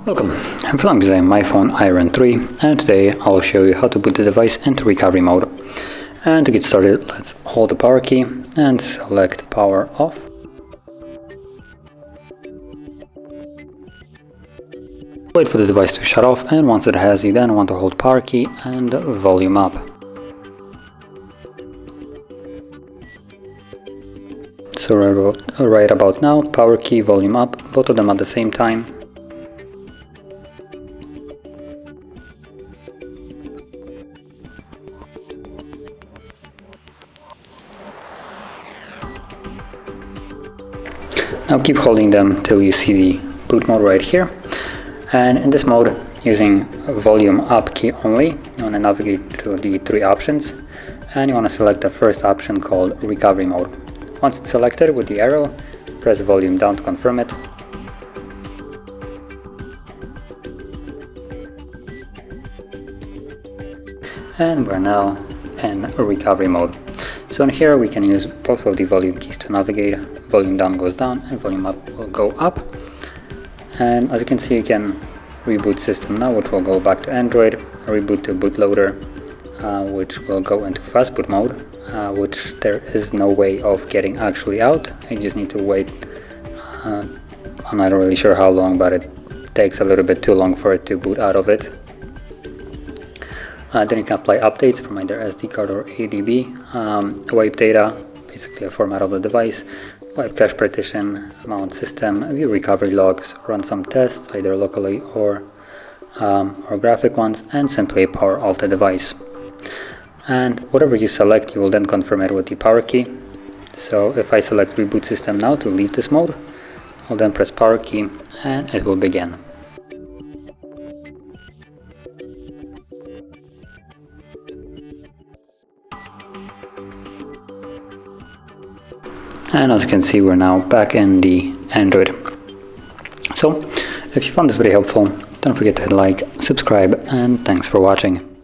Welcome, I'm Philip using myPhone Iron 3, and today I'll show you how to put the device into recovery mode. And to get started, let's hold the power key and select power off. Wait for the device to shut off, and once it has, you then want to hold power key and volume up. So right about now, power key, volume up, both of them at the same time. Now keep holding them till you see the boot mode right here. And in this mode, using volume up key only, you want to navigate through the three options, and you want to select the first option called recovery mode. Once it's selected with the arrow, press volume down to confirm it. And we're now in recovery mode. So in here we can use both of the volume keys to navigate. Volume down goes down and volume up will go up. And as you can see, you can reboot system now, which will go back to Android, reboot to bootloader, which will go into fastboot mode, which there is no way of getting actually out. You just need to wait. I'm not really sure how long, but it takes a little bit too long for it to boot out of it. Then you can apply updates from either SD card or ADB, wipe data, basically a format of the device, wipe cache partition, mount system, view recovery logs, run some tests either locally or graphic ones, and simply power off the device. And whatever you select, you will then confirm it with the power key. So if I select reboot system now to leave this mode, I'll then press power key and it will begin. And as you can see, we're now back in the Android. So if you found this video helpful, don't forget to hit like, subscribe, and thanks for watching.